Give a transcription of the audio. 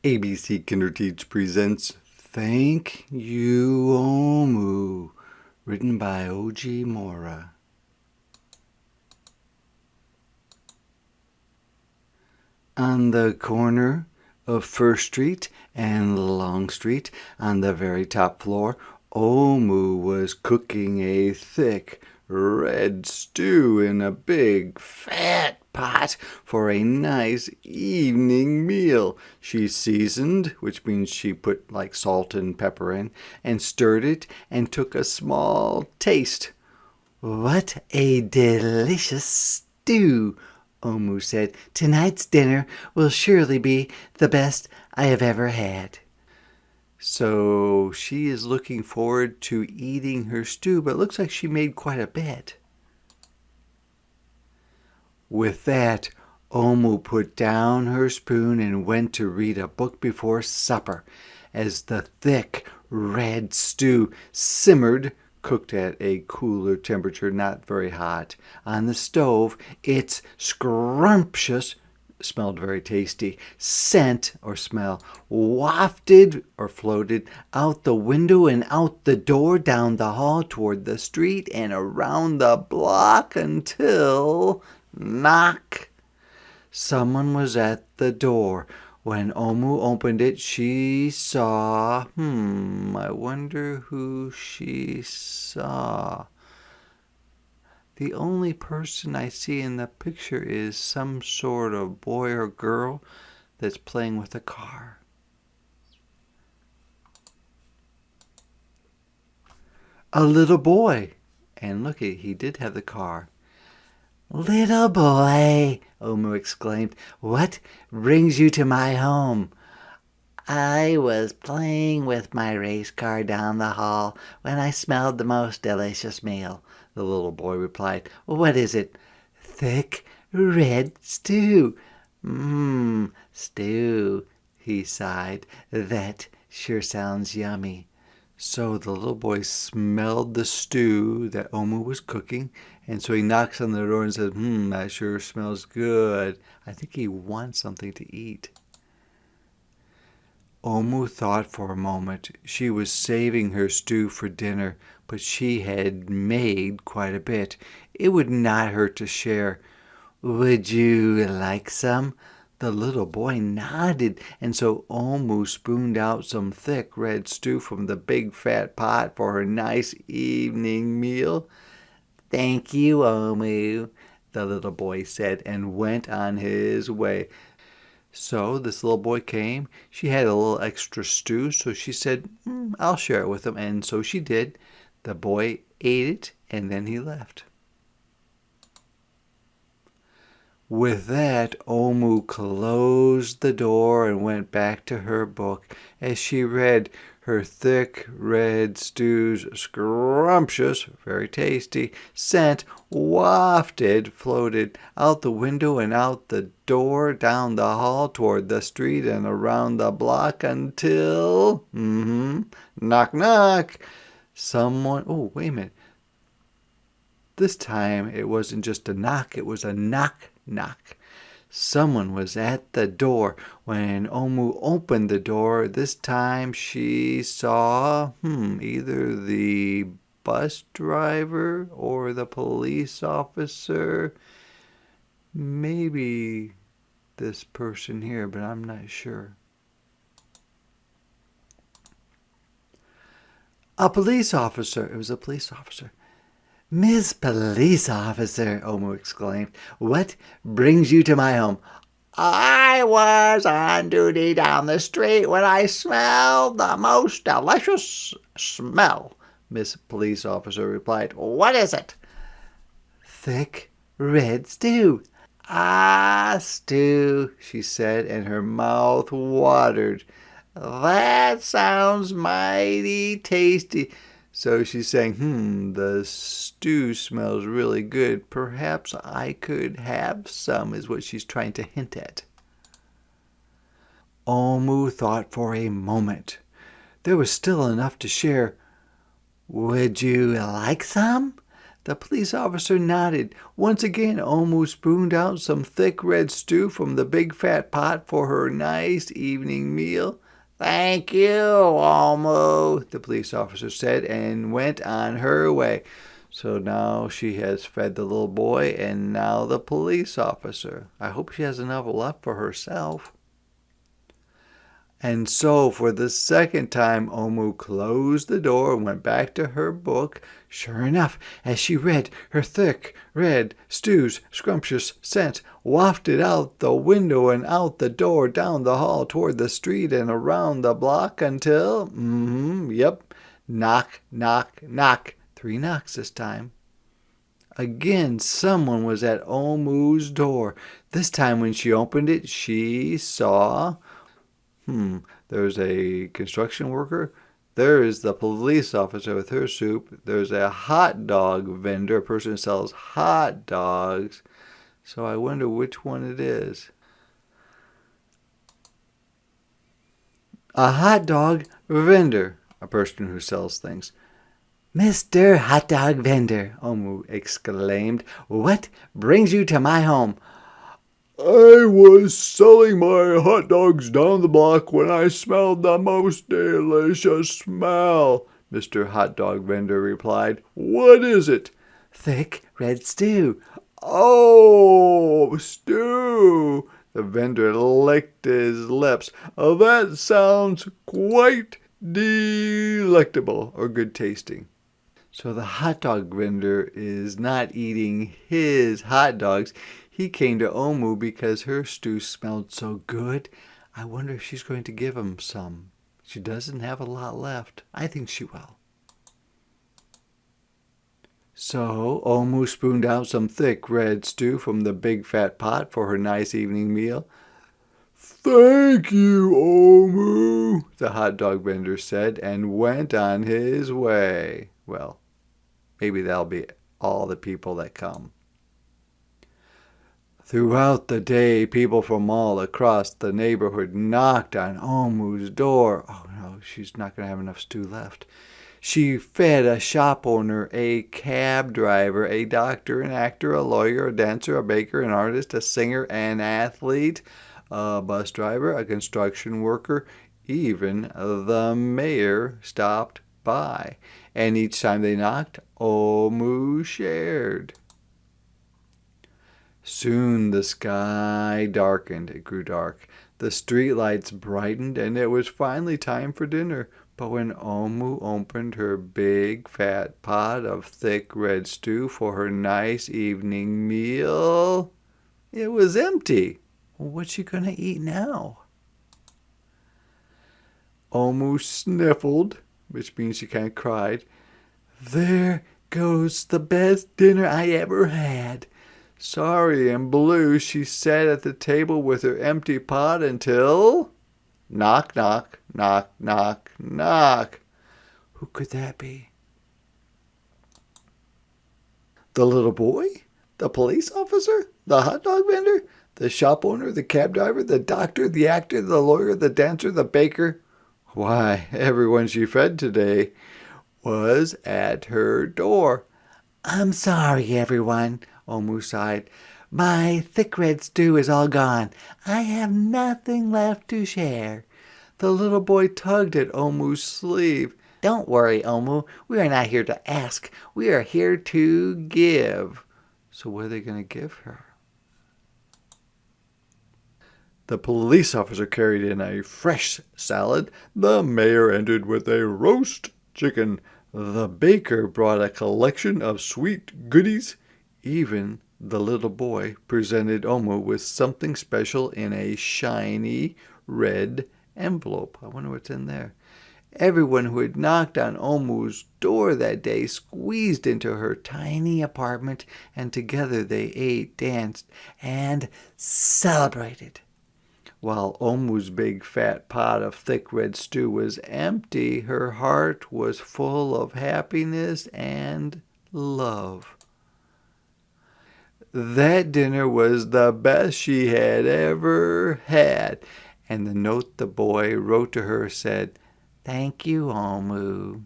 ABC Kinderteach presents Thank You, Omu, written by O.G. Mora. On the corner of First Street and Long Street, on the very top floor, Omu was cooking a thick red stew in a big fat pot for a nice evening meal. She seasoned, which means she put like salt and pepper in, and stirred it and took a small taste. "What a delicious stew!" Omu said. "Tonight's dinner will surely be the best I have ever had." So she is looking forward to eating her stew, but it looks like she made quite a bit. With that, Omu put down her spoon and went to read a book before supper. As the thick red stew simmered, cooked at a cooler temperature, not very hot, on the stove, its scrumptious smelled very tasty. Scent or smell wafted or floated out the window and out the door, down the hall toward the street and around the block until knock. Someone was at the door. When Omu opened it, she saw, I wonder who she saw. The only person I see in the picture is some sort of boy or girl that's playing with a car. A little boy. And look, he did have the car. "Little boy," Omu exclaimed, "what brings you to my home?" "I was playing with my race car down the hall when I smelled the most delicious meal," the little boy replied. "What is it?" "Thick red stew." Stew," he sighed. "That sure sounds yummy." So the little boy smelled the stew that Omu was cooking, and so he knocks on the door and says, "That sure smells good." I think he wants something to eat. Omu thought for a moment. She was saving her stew for dinner, but she had made quite a bit. It would not hurt to share. "Would you like some?" The little boy nodded, and so Omu spooned out some thick red stew from the big fat pot for her nice evening meal. "Thank you, Omu," the little boy said, and went on his way. So this little boy came. She had a little extra stew, so she said, "I'll share it with him." And so she did. The boy ate it, and then he left. With that, Omu closed the door and went back to her book. As she read, her thick red stew's scrumptious, very tasty, scent wafted, floated out the window and out the door, down the hall toward the street and around the block until, knock, knock. Someone, wait a minute. This time it wasn't just a knock, it was a knock, knock. Someone was at the door. When Omu opened the door, this time she saw, either the bus driver or the police officer. Maybe this person here, but I'm not sure. A police officer. It was a police officer. "Miss Police Officer," Omu exclaimed, "what brings you to my home?" "I was on duty down the street when I smelled the most delicious smell," Miss Police Officer replied. "What is it?" "Thick red stew." "Ah, stew," she said, and her mouth watered. "That sounds mighty tasty." So she's saying, the stew smells really good. Perhaps I could have some, is what she's trying to hint at. Omu thought for a moment. There was still enough to share. "Would you like some?" The police officer nodded. Once again, Omu spooned out some thick red stew from the big fat pot for her nice evening meal. "Thank you, Omu," the police officer said, and went on her way. So now she has fed the little boy and now the police officer. I hope she has enough left for herself. And so, for the second time, Omu closed the door and went back to her book. Sure enough, as she read, her thick red stew's scrumptious scent wafted out the window and out the door, down the hall, toward the street, and around the block until, knock, knock, knock. 3 knocks this time. Again, someone was at Omu's door. This time when she opened it, she saw... There's a construction worker. There is the police officer with her soup. There's a hot dog vendor, a person who sells hot dogs. So I wonder which one it is. A hot dog vendor, a person who sells things. "Mr. Hot Dog Vendor," Omu exclaimed, "what brings you to my home?" "I was selling my hot dogs down the block when I smelled the most delicious smell," Mr. Hot Dog Vendor replied. "What is it?" "Thick red stew." "Oh, stew!" The vendor licked his lips. "That sounds quite delectable," or good tasting. So the hot dog vendor is not eating his hot dogs. He came to Omu because her stew smelled so good. I wonder if she's going to give him some. She doesn't have a lot left. I think she will. So Omu spooned out some thick red stew from the big fat pot for her nice evening meal. "Thank you, Omu," the hot dog vendor said, and went on his way. Well, maybe that'll be all the people that come. Throughout the day, people from all across the neighborhood knocked on Omu's door. Oh no, she's not going to have enough stew left. She fed a shop owner, a cab driver, a doctor, an actor, a lawyer, a dancer, a baker, an artist, a singer, an athlete, a bus driver, a construction worker. Even the mayor stopped by. And each time they knocked, Omu shared. Soon the sky darkened. It grew dark. The street lights brightened, and it was finally time for dinner. But when Omu opened her big fat pot of thick red stew for her nice evening meal, it was empty. What's she going to eat now? Omu sniffled, which means she kind of cried. "There goes the best dinner I ever had." Sorry and blue, she sat at the table with her empty pot until... knock, knock, knock, knock, knock. Who could that be? The little boy? The police officer? The hot dog vendor? The shop owner? The cab driver? The doctor? The actor? The lawyer? The dancer? The baker? Why, everyone she fed today was at her door. "I'm sorry, everyone," Omu sighed. "My thick red stew is all gone. I have nothing left to share." The little boy tugged at Omu's sleeve. "Don't worry, Omu. We are not here to ask. We are here to give." So what are they going to give her? The police officer carried in a fresh salad. The mayor entered with a roast chicken. The baker brought a collection of sweet goodies. Even the little boy presented Omu with something special in a shiny red envelope. I wonder what's in there. Everyone who had knocked on Omu's door that day squeezed into her tiny apartment, and together they ate, danced, and celebrated. While Omu's big fat pot of thick red stew was empty, her heart was full of happiness and love. That dinner was the best she had ever had, and the note the boy wrote to her said, "Thank you, Omu."